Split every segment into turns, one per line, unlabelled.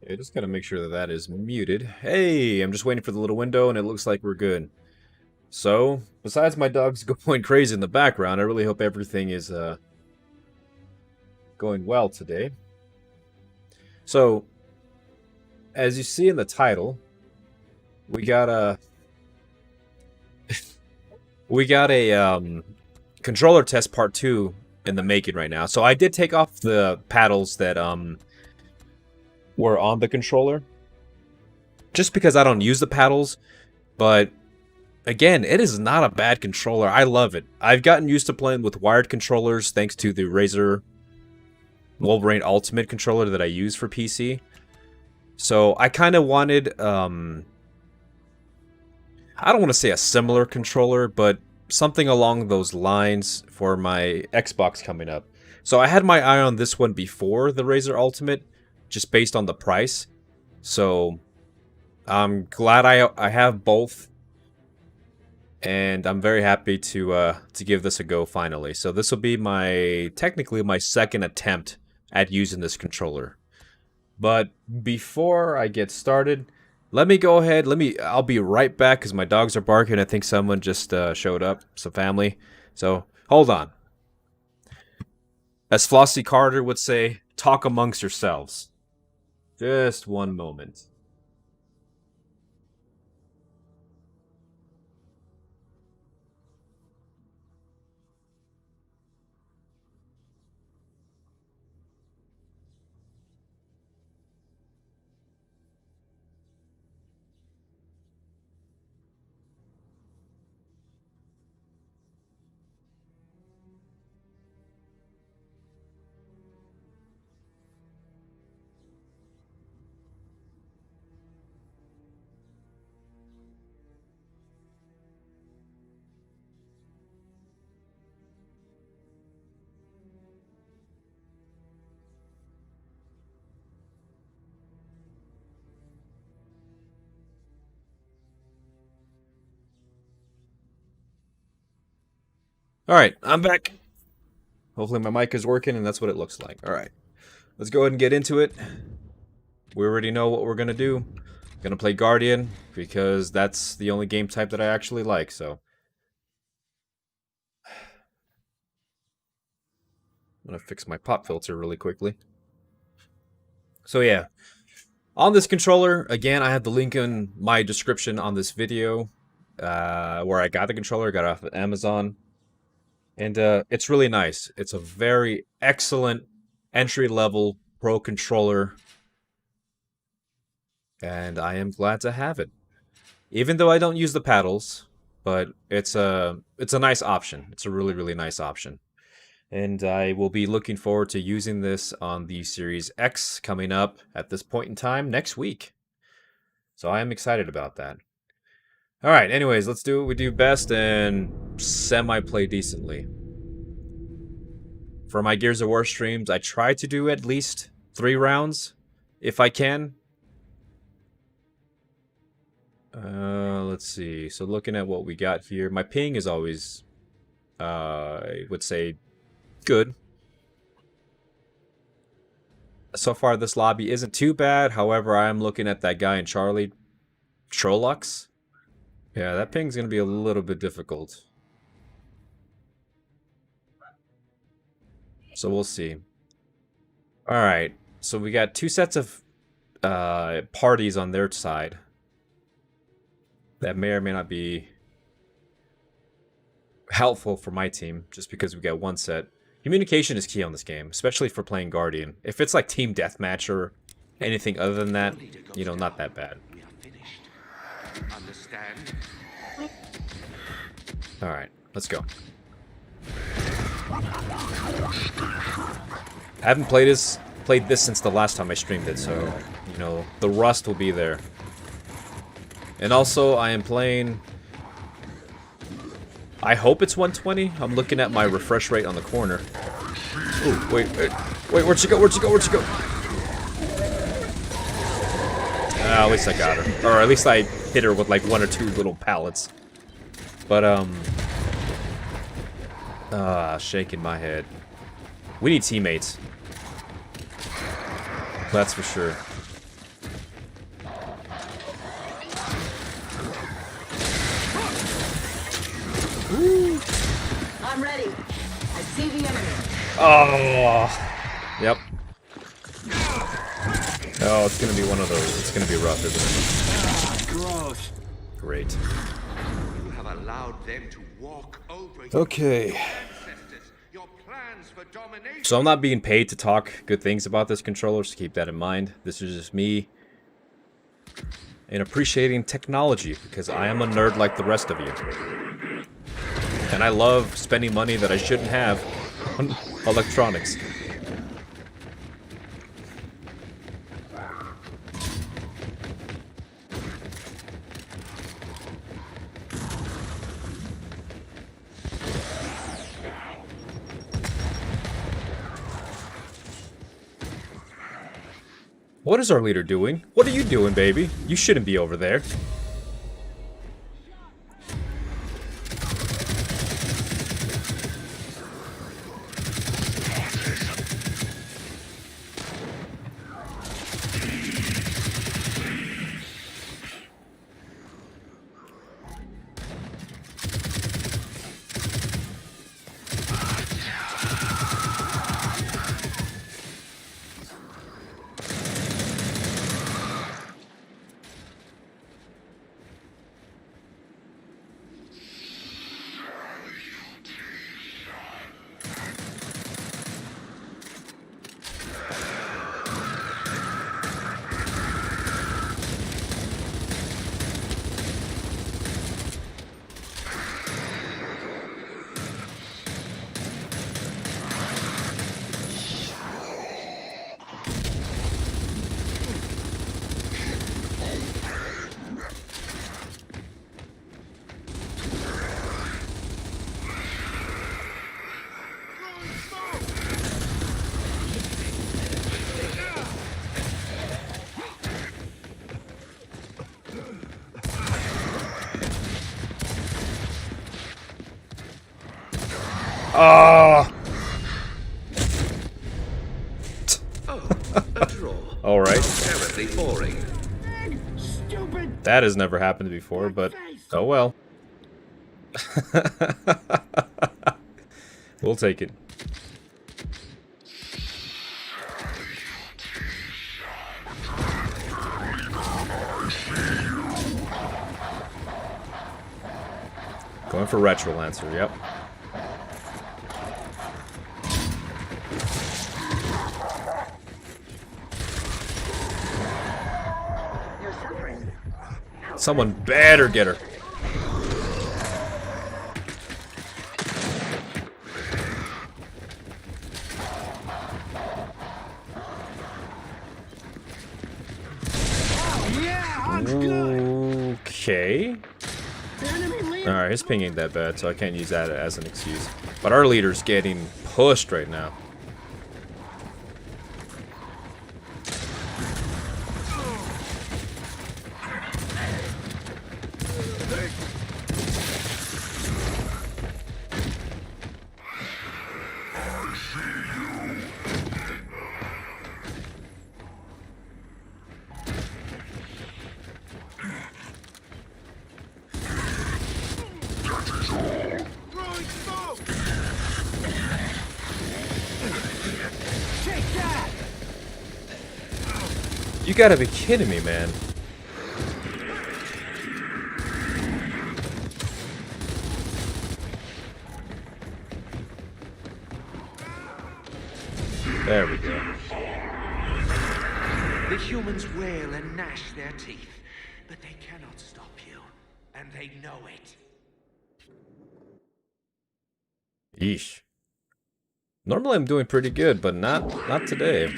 Okay, just gotta make sure that that is muted. Hey, I'm just waiting for the little window and it looks like we're good. So, besides my dogs going crazy in the background, I really hope everything is going well today. So, as you see in the title, we got a controller test part 2 in the making right now. So I did take off the paddles that were on the controller just because I don't use the paddles, but again, it is not a bad controller. I love it. I've gotten used to playing with wired controllers thanks to the Razer Wolverine Ultimate controller that I use for PC. So I kind of wanted, I don't want to say a similar controller, but something along those lines for my Xbox coming up. So I had my eye on this one before the Razer Ultimate, just based on the price. So I'm glad I have both, and I'm very happy to give this a go finally. So this will be technically my second attempt at using this controller. But before I get started, let me go ahead. I'll be right back because my dogs are barking. I think someone just showed up, some family. So hold on. As Flossie Carter would say, talk amongst yourselves. Just one moment. All right, I'm back. Hopefully my mic is working, and that's what it looks like. All right, let's go ahead and get into it. We already know what we're gonna do. Gonna play Guardian because that's the only game type that I actually like. So I'm gonna fix my pop filter really quickly. So yeah, on this controller, again, I have the link in my description on this video, where I got the controller. Got it off of Amazon. And it's really nice. It's a very excellent entry-level pro controller, and I am glad to have it. Even though I don't use the paddles, but it's a nice option. It's a really, really nice option. And I will be looking forward to using this on the Series X coming up at this point in time next week. So I am excited about that. All right, anyways, let's do what we do best and semi-play decently. For my Gears of War streams, I try to do at least 3 rounds, if I can. Let's see. So looking at what we got here, my ping is always, I would say, good. So far, this lobby isn't too bad. However, I am looking at that guy in Charlie, Trolux. Yeah, that ping's gonna be a little bit difficult. So we'll see. Alright, so we got 2 sets of parties on their side. That may or may not be helpful for my team, just because we got 1 set. Communication is key on this game, especially for playing Guardian. If it's like Team Deathmatch or anything other than that, you know, not that bad. Alright, let's go. I haven't played this since the last time I streamed it, so, you know, the rust will be there. And also, I am playing... I hope it's 120. I'm looking at my refresh rate on the corner. Ooh, wait, where'd you go? At least I got her. Or at least I hit her with like 1 or 2 little pallets. But, shaking my head. We need teammates. That's for sure.
I'm ready. I see the enemy.
Oh. Yep. Oh, it's gonna be one of those. It's gonna be rough, isn't it?
Gross.
Great.
You have allowed them to walk over
Okay.
your ancestors, your plans for domination.
So I'm not being paid to talk good things about this controller, so keep that in mind. This is just me and appreciating technology, because I am a nerd like the rest of you. And I love spending money that I shouldn't have on electronics. What is our leader doing? What are you doing, baby? You shouldn't be over there. Ah!
A draw.
All right.
Terribly boring.
Stupid.
That has never happened before, but oh well. We'll take it. Going for Retro Lancer, yep.
You're suffering.
Someone better get her.
Yeah, I'm good.
Okay.
Enemy lead.
Alright, his ping ain't that bad, so I can't use that as an excuse. But our leader's getting pushed right now.
Throwing smoke.
Take that.
You gotta be kidding me, man. There we go.
The humans wail and gnash their teeth, but they cannot stop you, and they know it.
Yeesh. Normally I'm doing pretty good, but not today.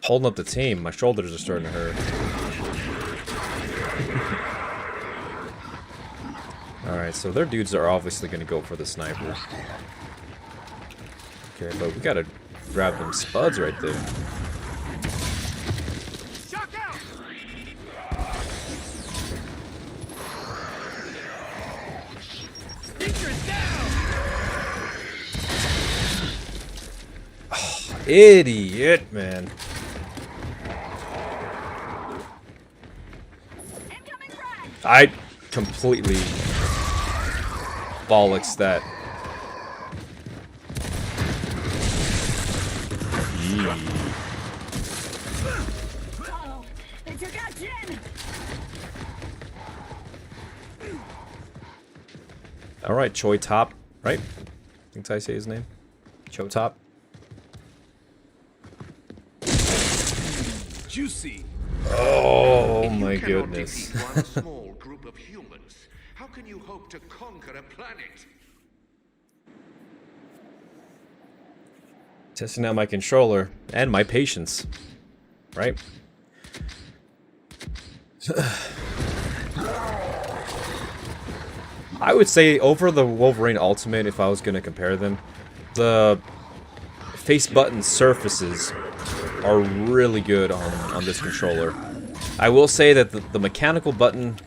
Holding up the team, my shoulders are starting to hurt. Alright, so their dudes are obviously gonna go for the sniper. Okay, but we gotta grab them spuds right there.
Shock out!
Stinker's down.
Idiot, man. I completely bollocks that. Yee.
Oh, they took out Jen.
All right, Choi Top, right? I think I say his name. Choi Top.
Juicy.
Oh
If you
my
cannot
goodness.
defeat one small group of humans, how can you hope to conquer a planet?
Testing out my controller and my patience, right? I would say over the Wolverine Ultimate, if I was going to compare them, the face button surfaces are really good on this controller. I will say that the mechanical buttons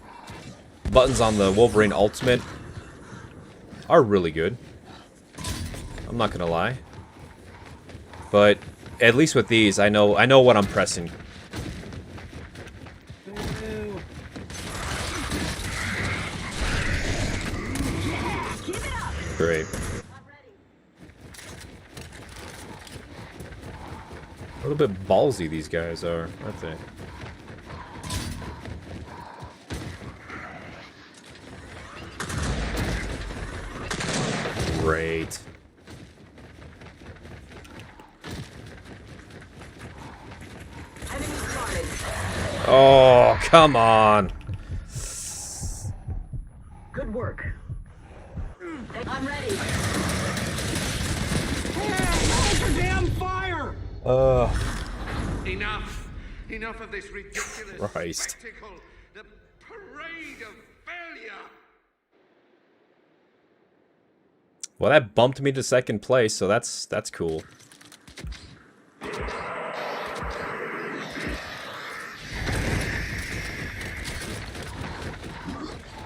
on the Wolverine Ultimate are really good. I'm not gonna lie. But at least with these, I know what I'm pressing. Great. A little bit ballsy these guys are, aren't they? Great.
Enemy spotted.
Oh, come on.
Good work. I'm ready.
Hold your damn fire!
Enough! Enough of this ridiculous
Christ.
spectacle! The parade of failure!
Well, that bumped me to second place, so that's cool.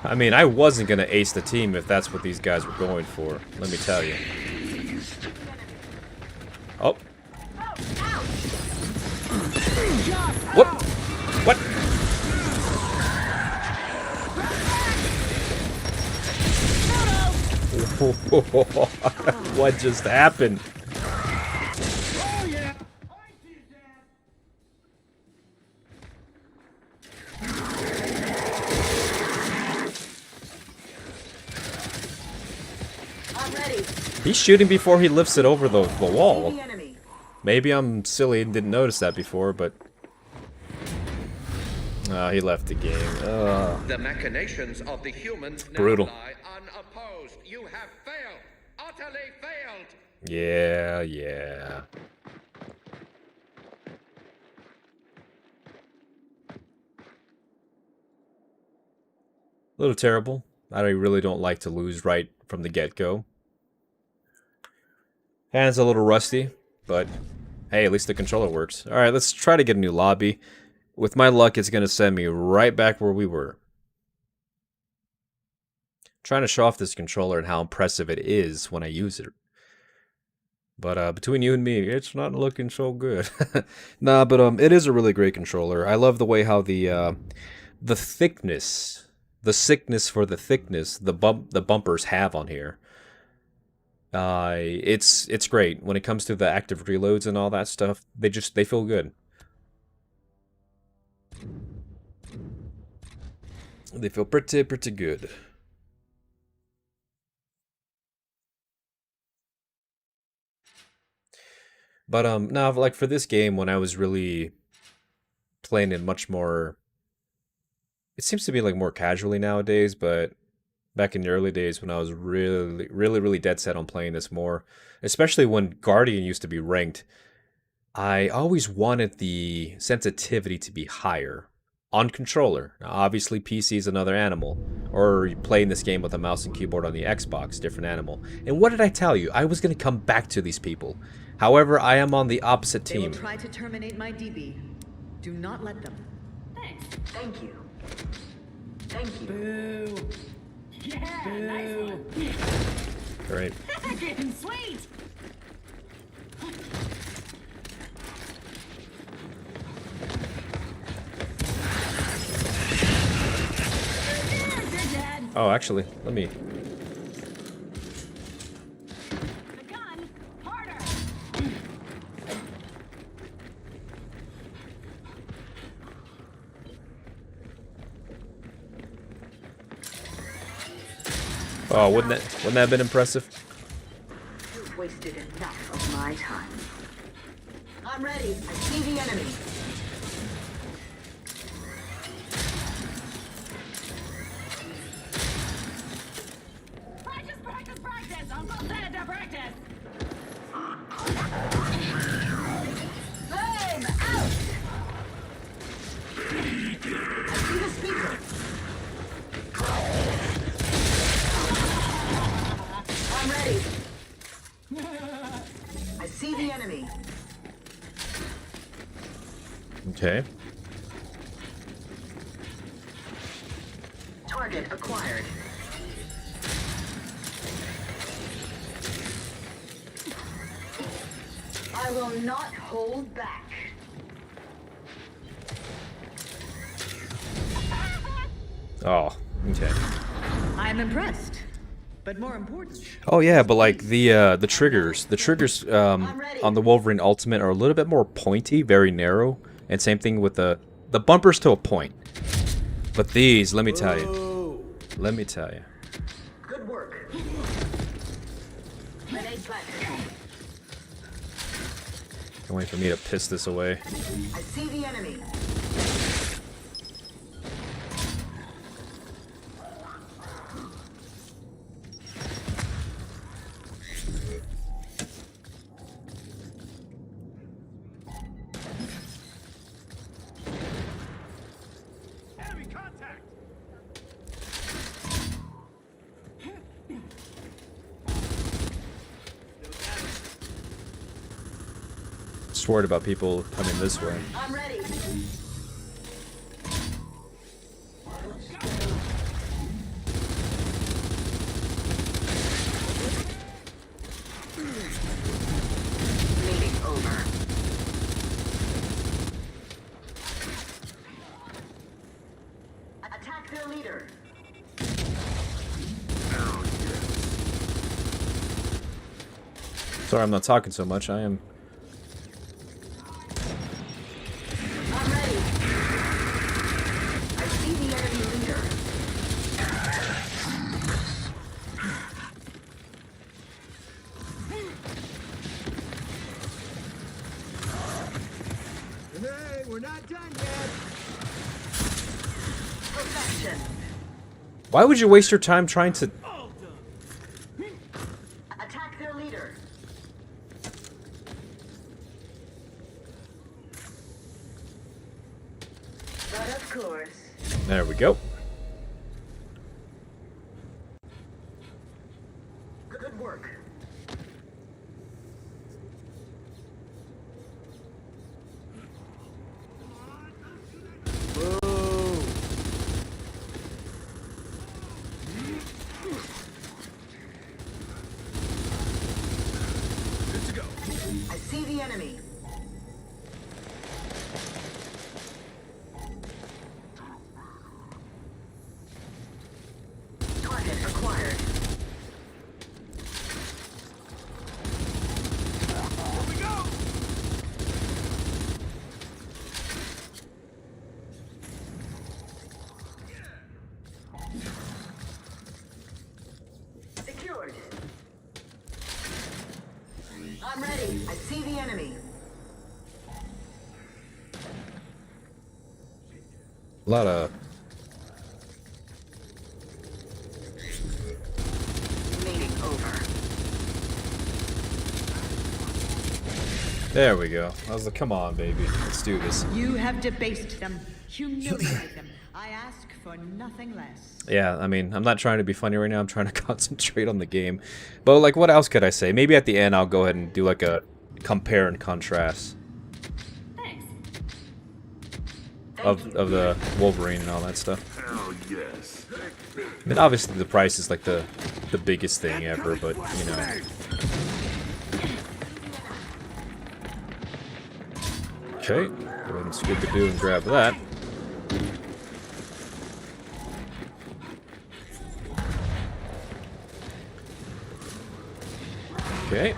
I mean, I wasn't gonna ace the team if that's what these guys were going for. Let me tell you. Oh. What? What? What just happened?
Oh yeah! I see it, Dad.
I'm ready.
He's shooting before he lifts it over the wall.
The enemy.
Maybe I'm silly and didn't notice that before, but... he left the game.
The machinations of the humans
brutal.
now lie unopposed. You have failed! Utterly failed!
Yeah, yeah. A little terrible. I really don't like to lose right from the get-go. Hand's a little rusty, but hey, at least the controller works. Alright, let's try to get a new lobby. With my luck, it's going to send me right back where we were. Trying to show off this controller and how impressive it is when I use it. But between you and me, it's not looking so good. Nah, but it is a really great controller. I love the way how the thickness, the sickness for the thickness, the bumpers have on here. It's great when it comes to the active reloads and all that stuff. They feel good. They feel pretty good. But now, like for this game, when I was really playing it much more, it seems to be like more casually nowadays. But back in the early days, when I was really dead set on playing this more, especially when Guardian used to be ranked, I always wanted the sensitivity to be higher on controller. Now, obviously, PC is another animal, or you playing this game with a mouse and keyboard on the Xbox, different animal. And what did I tell you? I was going to come back to these people. However, I am on the opposite
They will
team.
try to terminate my DB. Do not let them.
Thanks.
Thank you. Thank you.
Boo. Yeah, nice one.
Great.
Freaking sweet.
Oh, actually, let me Oh, wouldn't that have been impressive?
You've wasted enough of my time. I'm ready. I see the enemy.
Practice, practice, practice! Uncle said to practice!
Flame out! I see the speaker. I'm ready. I see the enemy.
Okay.
Target acquired. I will not hold back.
Oh, okay.
I'm impressed, but more important.
Oh yeah, but like the triggers on the Wolverine Ultimate are a little bit more pointy, very narrow, and same thing with the bumpers to a point. But these, let me tell you.
Good work. Grenade planted.
Can't wait for me to piss this away.
I see the enemy.
Enemy contact!
Just worried about people coming this way.
I'm ready. Meeting over. Attack their leader.
Sorry, I'm not talking so much. I am.
I'm ready. I see the enemy leader.
Hey, we're not done yet!
Perfection.
Why would you waste your time trying to?
All done!
Attack their leader. But of course.
There we go.
Good work.
Good to go.
I see the enemy. Target acquired.
Here we go!
Secured. I'm ready. I see the enemy.
A lot of.
Meeting over.
There we go. I was like, come on, baby, let's do this.
You have debased them, humiliated them. I ask for nothing less.
Yeah, I mean, I'm not trying to be funny right now. I'm trying to concentrate on the game. But like, what else could I say? Maybe at the end I'll go ahead and do like a compare and contrast
Thanks.
of the Wolverine and all that stuff.
Hell yes.
I mean, obviously the price is like the biggest thing ever, but you know. Okay, go ahead and Scooby-Doo and grab that. Okay.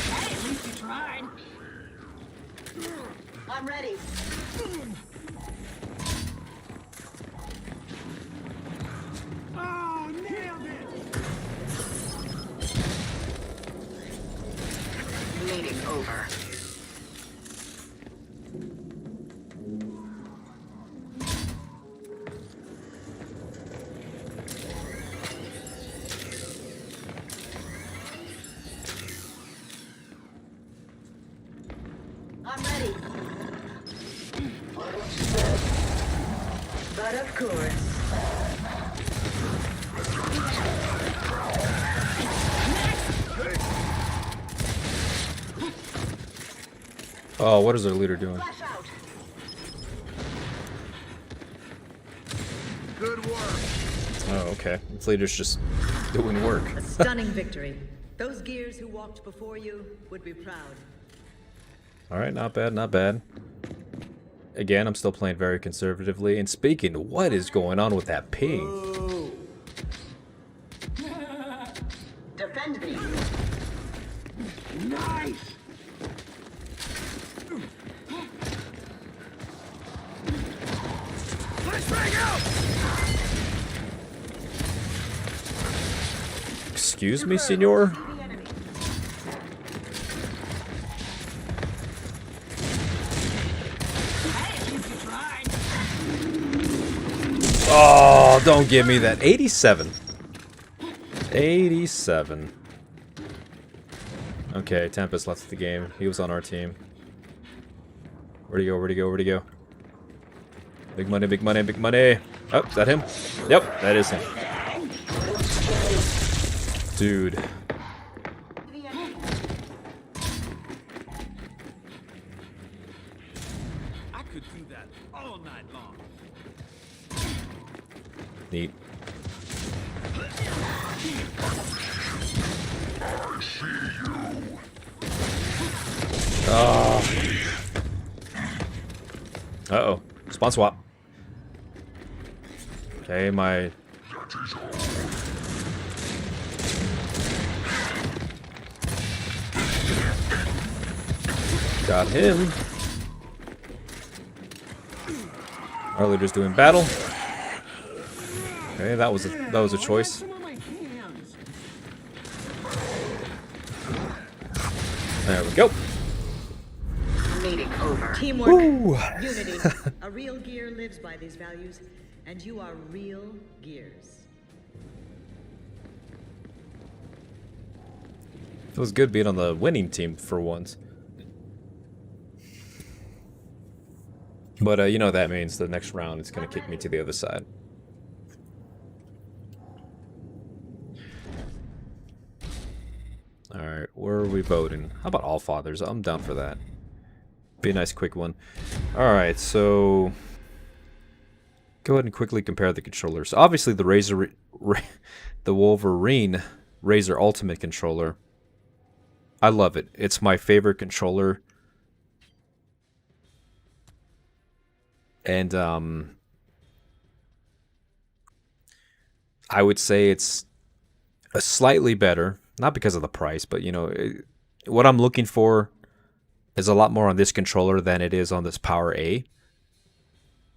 Hey, at least you tried.
I'm ready.
Oh, nailed it!
Meeting over. I'm ready. But of course.
Oh, what is their leader doing?
Flash out.
Good work.
Oh, okay. This leader's just doing work.
A stunning victory. Those gears who walked before you would be proud.
Alright, not bad, not bad. Again, I'm still playing very conservatively. And speaking, what is going on with that ping?
Defend me.
Nice! Flashbang out!
Excuse me, senor?
The enemy.
Oh, don't give me that. 87. 87. Okay, Tempest left the game. He was on our team. Where'd he go? Where'd he go? Where'd he go? Big money, big money, big money. Oh, is that him? Yep, that is him. Dude.
The enemy.
I could do that all night long.
Neat. Uh-oh. Spawn swap. Okay, my... Got him. Our leader's doing battle. Okay, that was a choice.
Some of my hands.
There we go.
Meeting over.
Teamwork,
Woo.
unity. A real gear lives by these values, and you are real gears.
It was good being on the winning team for once. But you know what that means. The next round it's going to kick me to the other side. Alright, where are we voting? How about All Fathers? I'm down for that. Be a nice quick one. Alright, so... Go ahead and quickly compare the controllers. Obviously the the Wolverine Razor Ultimate controller. I love it. It's my favorite controller. And I would say it's a slightly better, not because of the price, but you know, what I'm looking for is a lot more on this controller than it is on this PowerA.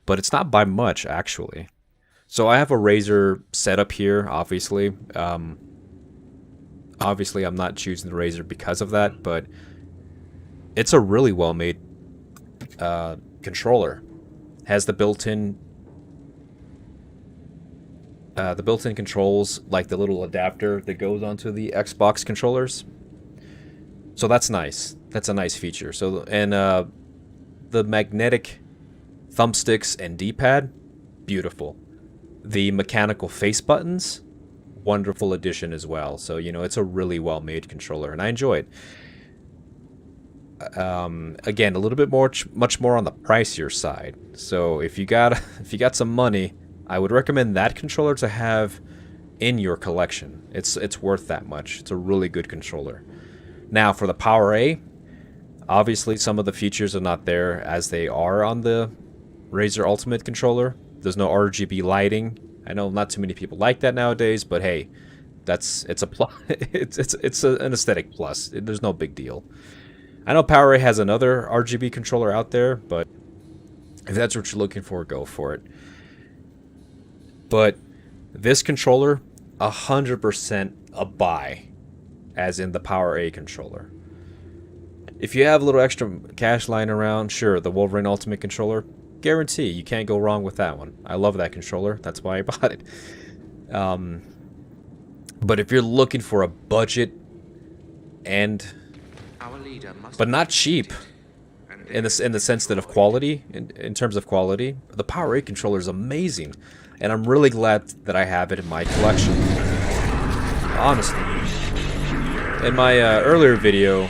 But it's not by much, actually. So I have a Razer setup here, obviously. Obviously, I'm not choosing the Razer because of that, but it's a really well-made controller. Has the built-in controls, like the little adapter that goes onto the Xbox controllers. So that's nice. That's a nice feature. So and the magnetic thumbsticks and D-pad, beautiful. The mechanical face buttons, wonderful addition as well. So you know, it's a really well-made controller, and I enjoy it. Again, a little bit much more on the pricier side. So if you got some money, I would recommend that controller to have in your collection. It's worth that much. It's a really good controller. Now for the PowerA, obviously some of the features are not there as they are on the Razer Ultimate controller. There's no RGB lighting. I know not too many people like that nowadays, but hey, it's a plus. It's an aesthetic plus. There's no big deal. I know PowerA has another RGB controller out there, but if that's what you're looking for, go for it. But this controller, 100% a buy, as in the PowerA controller. If you have a little extra cash lying around, sure, the Wolverine Ultimate controller, guarantee you can't go wrong with that one. I love that controller. That's why I bought it. But if you're looking for a budget and but not cheap in the sense that of quality, in terms of quality, the PowerA controller is amazing, and I'm really glad that I have it in my collection. Honestly, in my earlier video,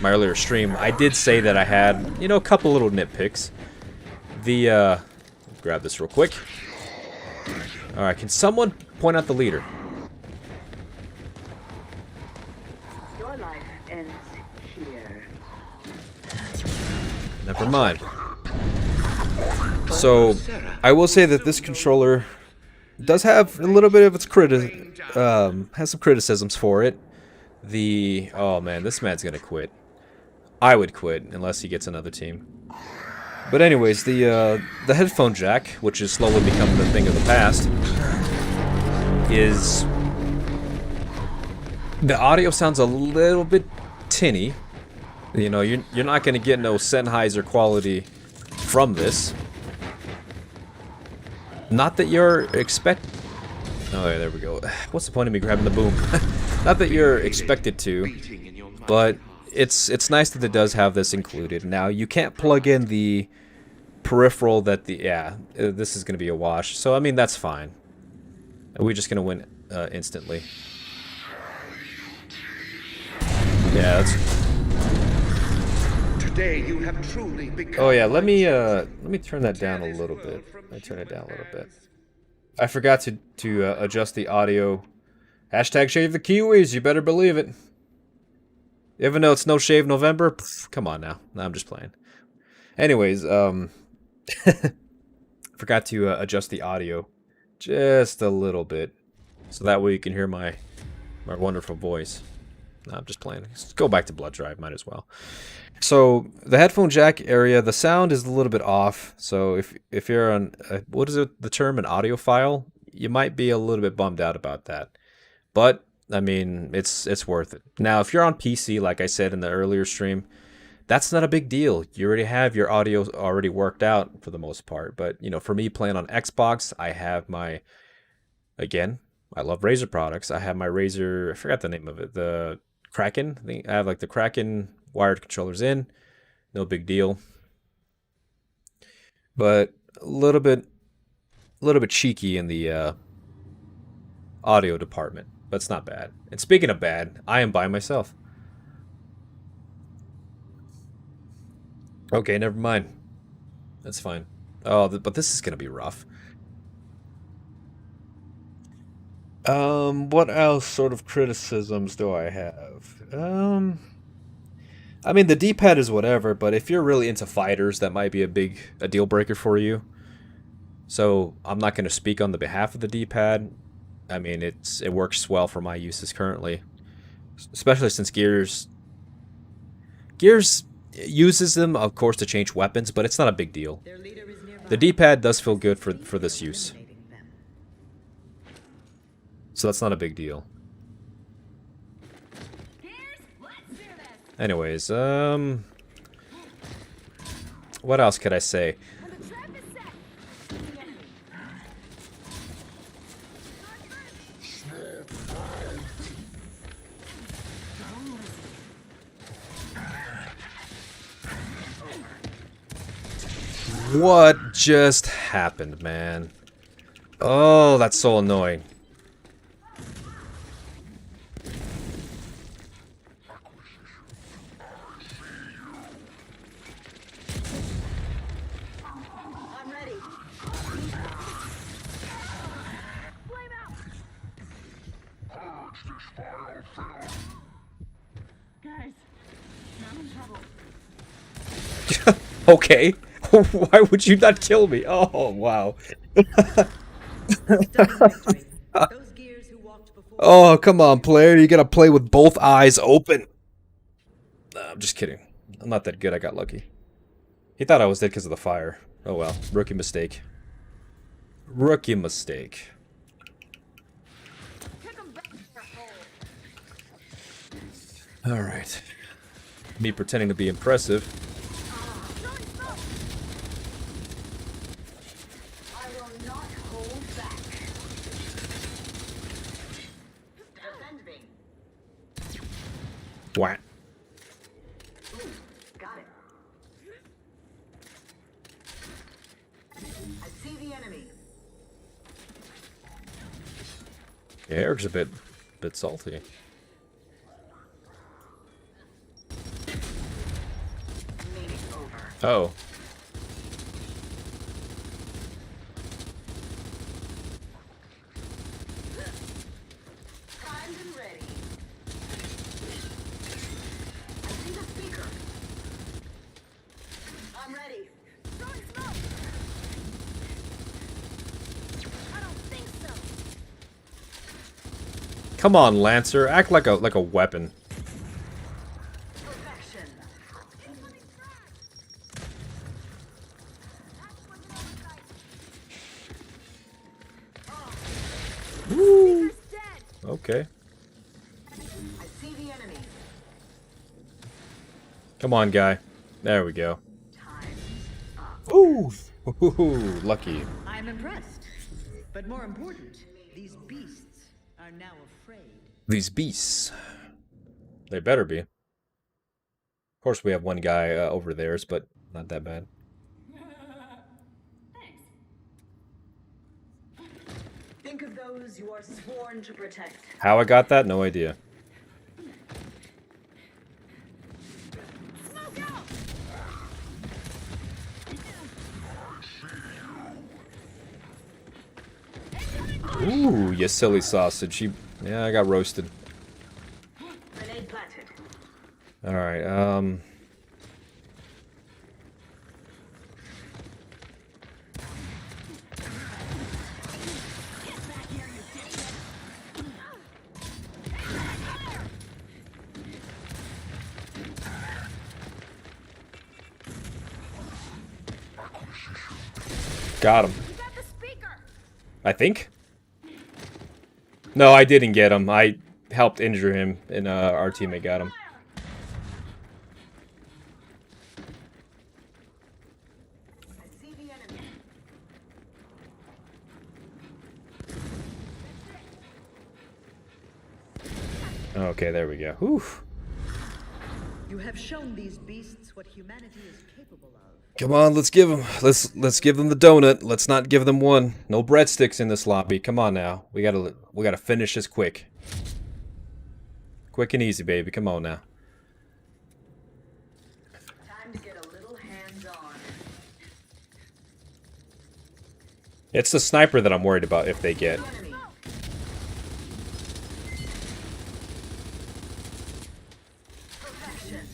my earlier stream, I did say that I had, you know, a couple little nitpicks. The grab this real quick. All right, can someone point out the leader?
Your life ends here.
Never mind. So, I will say that this controller does have a little bit of its has some criticisms for it. Oh man, this man's gonna quit. I would quit unless he gets another team. But anyways, the headphone jack, which is slowly becoming the thing of the past, is the audio sounds a little bit tinny. You know, you're not gonna get no Sennheiser quality from this. Not that you're Oh, yeah, there we go. What's the point of me grabbing the boom? Not that you're expected to, but it's nice that it does have this included. Now, you can't plug in the peripheral that this is going to be a wash. So, I mean, that's fine. We're just going to win instantly. Yeah, that's...
Today you have truly become.
Oh, yeah, let me turn that down a little bit. Let me turn it down a little bit. I forgot to adjust the audio. Hashtag shave the Kiwis, you better believe it. Even though it's no shave November, come on now. No, I'm just playing. Anyways, forgot to adjust the audio just a little bit, so that way you can hear my wonderful voice. No, I'm just playing. Let's go back to Blood Drive, might as well. So the headphone jack area, the sound is a little bit off. So if you're on what is it, the term, an audiophile, you might be a little bit bummed out about that. But I mean, it's worth it. Now, if you're on PC, like I said in the earlier stream, that's not a big deal. You already have your audio already worked out for the most part. But you know, for me playing on Xbox, I have my, again, I love Razer products. I have my Razer, I forgot the name of it, the Kraken. I have like the Kraken wired controllers in, no big deal. But a little bit cheeky in the audio department, but it's not bad. And speaking of bad, I am by myself. Okay, never mind. That's fine. Oh, but this is gonna be rough. What else sort of criticisms do I have? I mean, the D-pad is whatever, but if you're really into fighters, that might be a deal breaker for you. So I'm not going to speak on the behalf of the D-pad. I mean, it works well for my uses currently, especially since Gears uses them, of course, to change weapons, but it's not a big deal. The D-pad does feel good for this use, so that's not a big deal. Anyways, what else could I say? What just happened, man? Oh, that's so annoying. Okay. Why would you not kill me? Oh, wow. Oh, come on, player. You gotta play with both eyes open. Nah, I'm just kidding. I'm not that good, I got lucky. He thought I was dead because of the fire. Oh well, rookie mistake. Rookie mistake. Alright. Me pretending to be impressive.
I will not hold back. Defend me.
What?
Ooh, got it. I see the enemy.
Yeah, Eric's a bit salty.
Meeting over.
Oh.
Primed and ready. I see the speaker. I'm ready.
Throwing smoke. I don't think so.
Come on, Lancer. Act like a weapon.
Perfection.
Incoming frag. That was an oversight.
Woo!
Speaker's dead.
Okay.
I see the enemy.
Come on, guy. There we go.
Time's up.
Ooh! Ooh, lucky.
I'm impressed. But more important, these beasts are now afraid.
These beasts. They better be. Of course, we have one guy over theirs, but not that bad.
Think of those you are sworn to protect.
How I got that? No idea.
Smoke out.
Ooh, you silly sausage. Yeah, I got roasted.
Grenade planted.
Alright, got him.
You got the speaker.
I think? No, I didn't get him. I helped injure him, and our teammate got him.
I see the enemy.
Okay, there we go. Whew.
You have shown these beasts what humanity is capable of.
Come on, let's give them. Let's give them the donut. Let's not give them one. No breadsticks in this lobby. Come on now. We gotta finish this quick. Quick and easy, baby. Come on now.
Time to get a little hands-on.
It's the sniper that I'm worried about if they get.
Enemy. Perfection.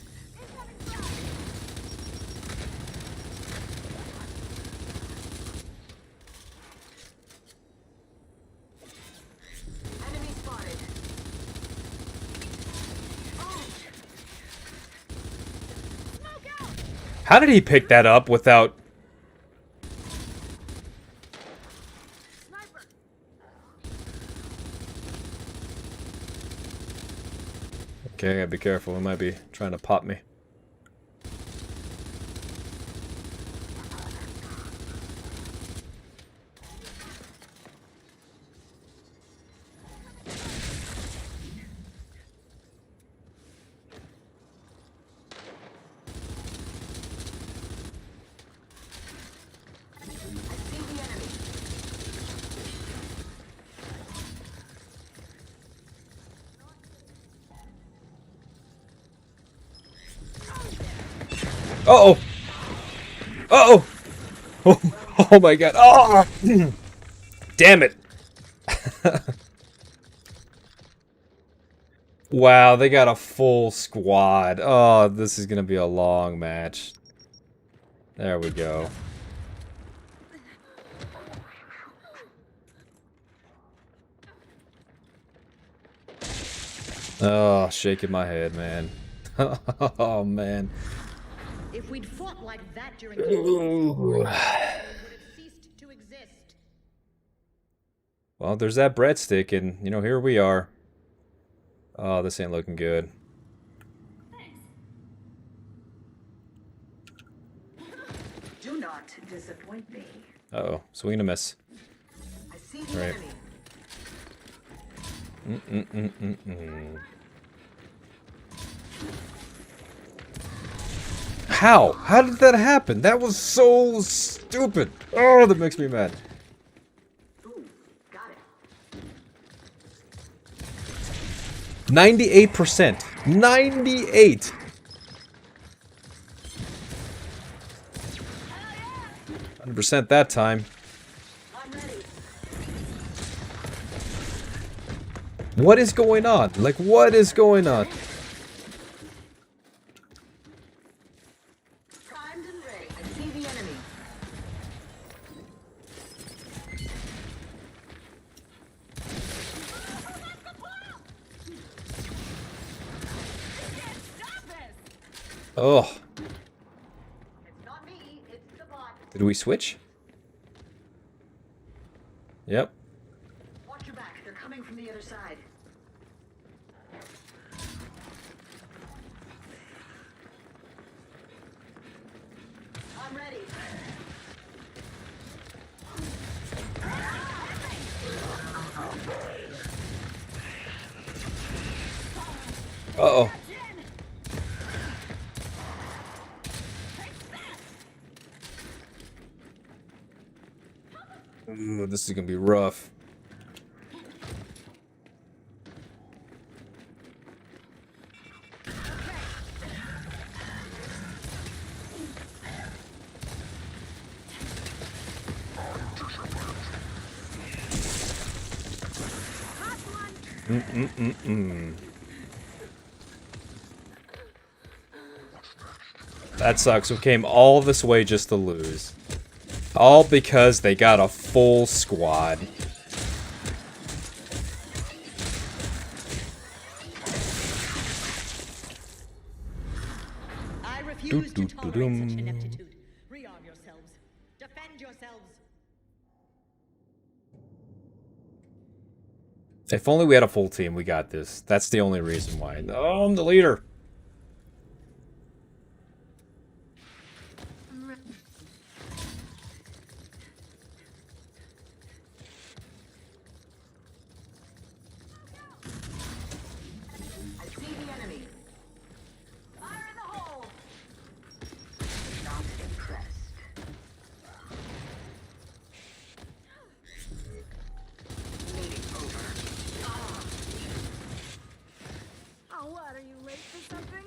Enemy spotted.
Smoke out.
How did he pick that up without?
Sniper.
Okay, I gotta be careful. He might be trying to pop me.
I see the enemy.
Uh-oh! Uh-oh! Oh my god. Oh! Damn it! Wow, they got a full squad. Oh, this is gonna be a long match. There we go. Oh, shaking my head, man. Oh man.
If we'd fought like that during the war, would have ceased to exist.
Well, there's that breadstick, and you know, here we are. Oh, this ain't looking good.
Do not disappoint me.
Uh-oh, swing and a miss.
I see the
Right.
enemy.
How? How did that happen? That was so stupid. Oh, that makes me mad.
Ooh, got it.
98%. 98. 100% that time.
I'm ready.
What is going on? Like, what is going on?
Primed and ready. I see the enemy.
Oh,
It's not me, it's the bot.
did we switch? Yep.
Watch your back. They're coming from the other side. I'm ready.
Uh-oh. Ooh, this is gonna be rough. That sucks. We came all this way just to lose. All because they got a full squad.
I refuse to tolerate such ineptitude. Rearm yourselves. Defend yourselves.
If only we had a full team, we got this. That's the only reason why. Oh, I'm the leader.
I see the enemy. Fire in the hole. Not impressed. Meeting over.
Oh, what? Are you late for something?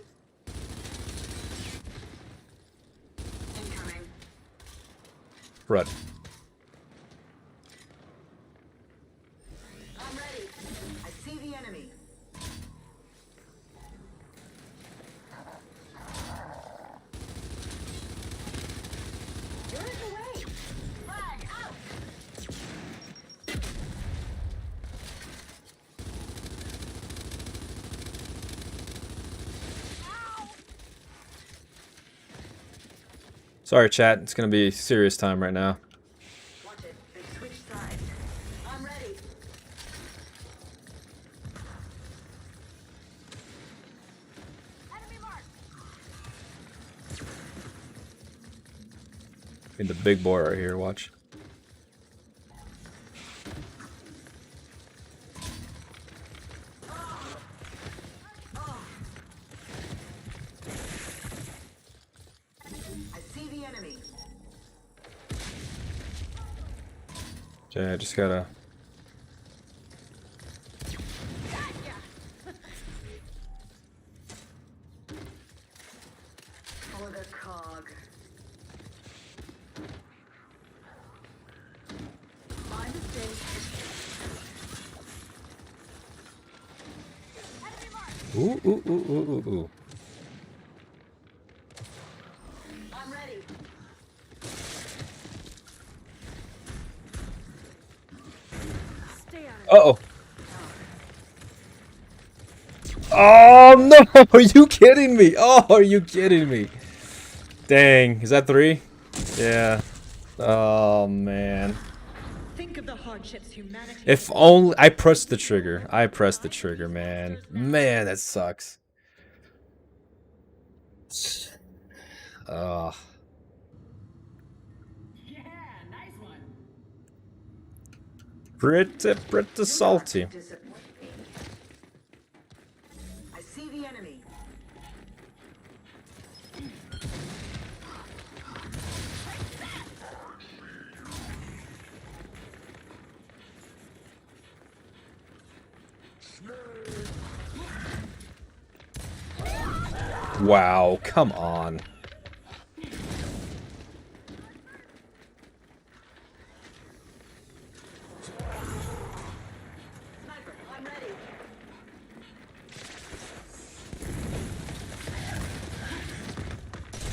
Incoming.
Run.
I'm ready. I see the enemy. You're in the way. Flag out.
Sorry, chat. It's gonna be serious time right now.
Watch it. They switched sides. I'm ready.
Enemy mark!
In the big boy right here. Watch.
I see the enemy.
Okay, I just gotta.
Follow the cog.
My mistake. Enemy mark!
Ooh, ooh, ooh, ooh, ooh, ooh.
I'm ready.
Stay on it.
Uh-oh. Oh no! Are you kidding me? Oh, are you kidding me? Dang, is that 3? Yeah. Oh man.
Think of the hardships humanity.
If only I pressed the trigger. I pressed the trigger, man. Man, that sucks. Ugh.
Yeah, nice one.
Pretty salty.
Disappoint me. I see the enemy.
Wow, come on.
Sniper, I'm ready.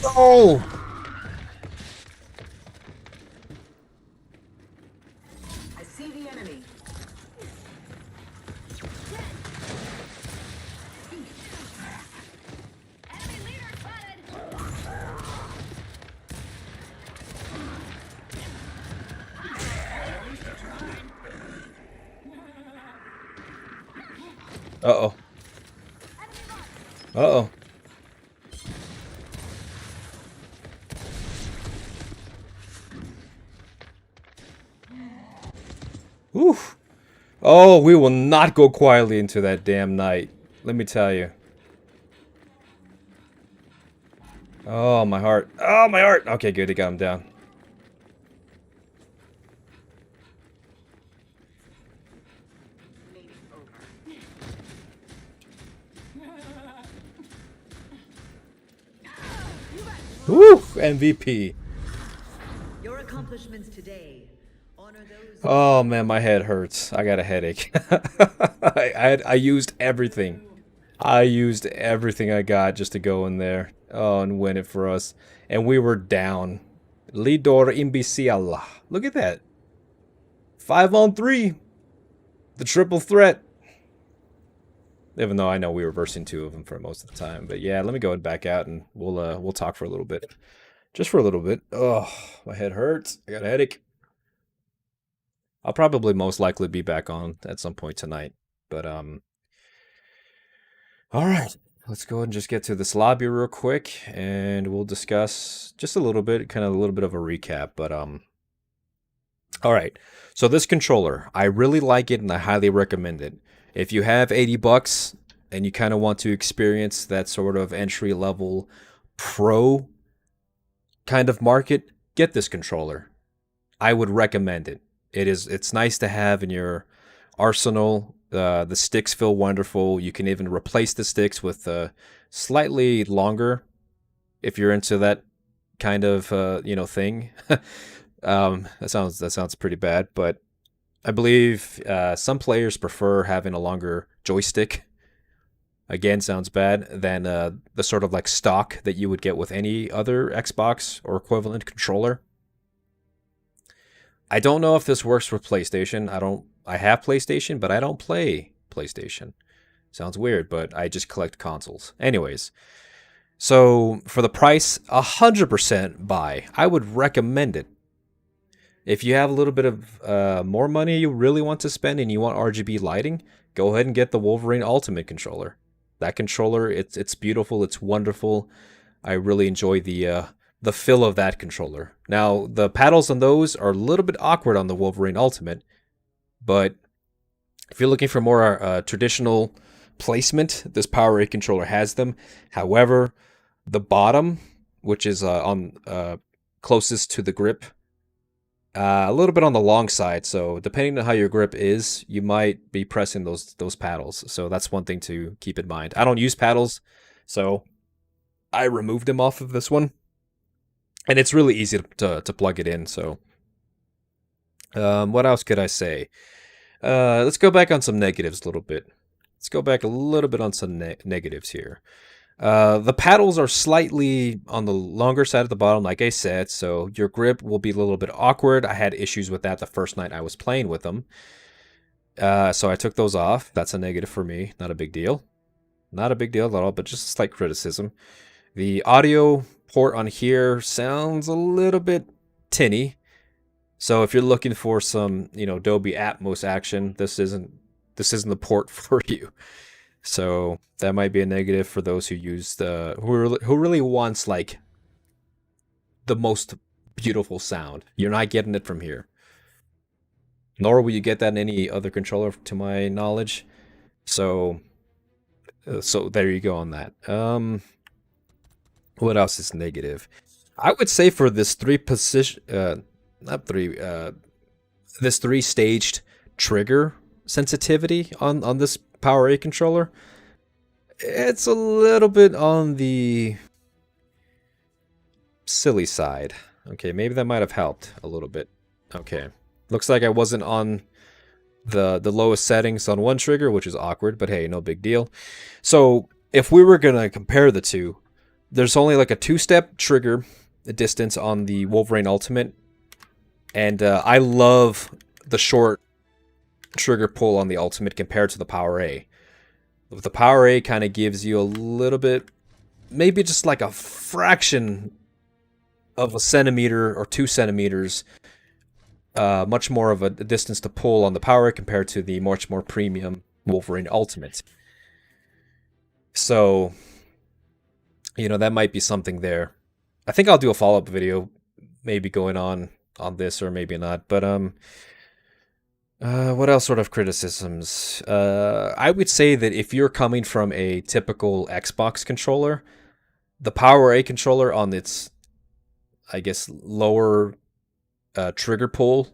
No!
I see the enemy.
Enemy leader spotted.
Uh-oh. Uh-oh. Oof. Oh, we will not go quietly into that damn night. Let me tell you. Oh, my heart. Oh, my heart. Okay, good. He got him down.
Meeting over.
Woo! MVP.
Your accomplishments today honor those.
Oh, man, my head hurts. I got a headache. I used everything. I used everything I got just to go in there. Oh, and win it for us. And we were down. Lidor imbecile. Look at that. 5-on-3. The triple threat. Even though I know we were versing 2 of them for most of the time. But yeah, let me go and back out and we'll talk for a little bit. Just for a little bit. Oh, my head hurts. I got a headache. I'll probably most likely be back on at some point tonight. But alright. Let's go ahead and just get to this lobby real quick and we'll discuss just a little bit, kind of a little bit of a recap. But alright. So this controller, I really like it and I highly recommend it. If you have 80 bucks and you kind of want to experience that sort of entry level pro kind of market, get this controller. I would recommend it. It's nice to have in your arsenal. The sticks feel wonderful. You can even replace the sticks with slightly longer if you're into that kind of thing. That sounds pretty bad, but I believe some players prefer having a longer joystick. Again, sounds bad than the sort of like stock that you would get with any other Xbox or equivalent controller. I don't know if this works for PlayStation. I have PlayStation, but I don't play PlayStation. Sounds weird, but I just collect consoles. Anyways, so for the price, 100% buy. I would recommend it. If you have a little bit of more money you really want to spend and you want RGB lighting, go ahead and get the Wolverine Ultimate controller. That controller, it's beautiful, it's wonderful. I really enjoy the feel of that controller. Now, the paddles on those are a little bit awkward on the Wolverine Ultimate, but if you're looking for more traditional placement, this PowerA controller has them. However, the bottom, which is on closest to the grip, a little bit on the long side, so depending on how your grip is, you might be pressing those paddles. So that's one thing to keep in mind. I don't use paddles, so I removed them off of this one. And it's really easy to plug it in, so... what else could I say? Let's go back on some negatives a little bit. Let's go back a little bit on some negatives here. The paddles are slightly on the longer side of the bottom, like I said, so your grip will be a little bit awkward. I had issues with that the first night I was playing with them. So I took those off. That's a negative for me, not a big deal. Not a big deal at all, but just a slight criticism. The audio port on here sounds a little bit tinny. So if you're looking for some, Dolby Atmos action, this isn't the port for you. So that might be a negative for those who use who really wants like the most beautiful sound. You're not getting it from here. Nor will you get that in any other controller, to my knowledge. So there you go on that. What else is negative? I would say for this this 3-staged trigger sensitivity on this PowerA controller, it's a little bit on the silly side. Okay, maybe that might have helped a little bit. Okay, looks like I wasn't on the lowest settings on one trigger, which is awkward, but hey, no big deal. So if we were gonna compare the two, there's only like a 2-step trigger distance on the Wolverine Ultimate, and I love the short trigger pull on the Ultimate compared to the PowerA. The PowerA kind of gives you a little bit, maybe just like a fraction of a centimeter or 2 centimeters, much more of a distance to pull on the PowerA compared to the much more premium Wolverine Ultimate. So, that might be something there. I think I'll do a follow-up video, maybe going on this or maybe not. But what else sort of criticisms? I would say that if you're coming from a typical Xbox controller, the PowerA controller on its, I guess, lower trigger pull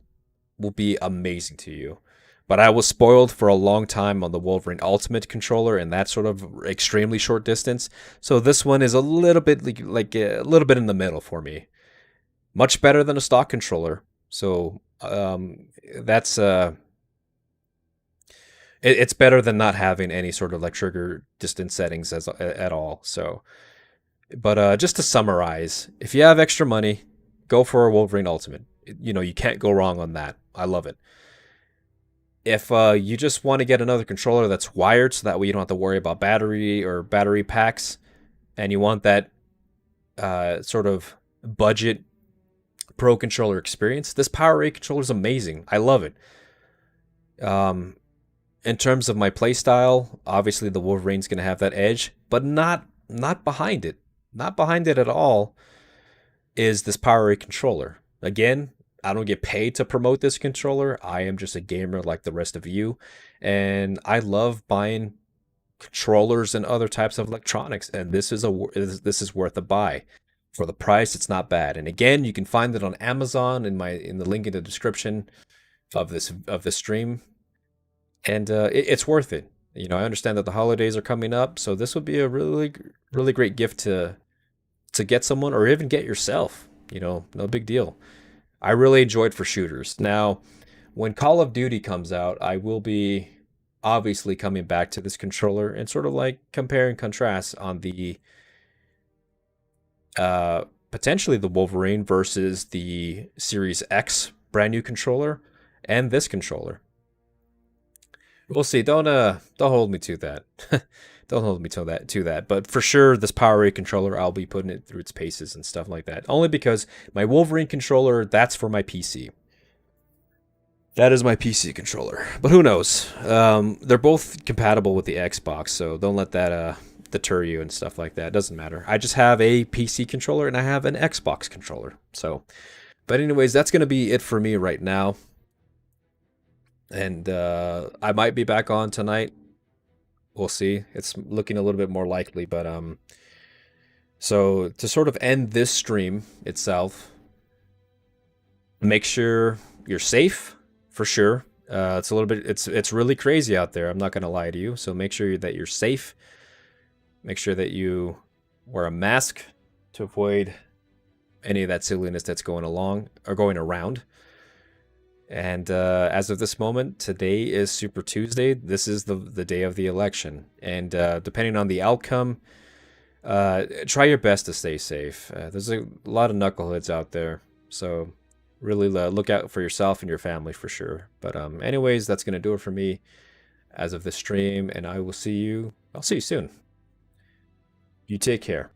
will be amazing to you. But I was spoiled for a long time on the Wolverine Ultimate controller and that sort of extremely short distance. So this one is a little bit like a little bit in the middle for me. Much better than a stock controller. So that's it's better than not having any sort of like trigger distance settings at all. So, but just to summarize, if you have extra money, go for a Wolverine Ultimate. You can't go wrong on that. I love it. If you just want to get another controller that's wired so that way you don't have to worry about battery or battery packs, and you want that sort of budget pro controller experience, this PowerA controller is amazing. I love it. In terms of my playstyle, obviously the Wolverine's going to have that edge, but not behind it. Not behind it at all is this PowerA controller. Again, I don't get paid to promote this controller. I am just a gamer like the rest of you. And I love buying controllers and other types of electronics. And this is worth a buy. For the price, it's not bad. And again, you can find it on Amazon in the link in the description of this stream. And it's worth it. I understand that the holidays are coming up, so this would be a really, really great gift to get someone or even get yourself. No big deal. I really enjoy it for shooters. Now, when Call of Duty comes out, I will be obviously coming back to this controller and sort of like compare and contrast on the potentially the Wolverine versus the Series X brand new controller and this controller. We'll see. Don't hold me to that. Don't hold me to that. But for sure, this PowerA controller, I'll be putting it through its paces and stuff like that. Only because my Wolverine controller, that's for my PC. That is my PC controller. But who knows? They're both compatible with the Xbox, so don't let that deter you and stuff like that. It doesn't matter. I just have a PC controller and I have an Xbox controller. So, but anyways, that's going to be it for me right now. And I might be back on tonight. We'll see. It's looking a little bit more likely, but so to sort of end this stream itself, make sure you're safe for sure. It's a little bit it's really crazy out there. I'm not going to lie to you. So make sure that you're safe. Make sure that you wear a mask to avoid any of that silliness that's going around. And as of this moment, today is Super Tuesday. This is the day of the election. And depending on the outcome, try your best to stay safe. There's a lot of knuckleheads out there. So really look out for yourself and your family for sure. But anyways, that's going to do it for me as of this stream. And I'll see you soon. You take care.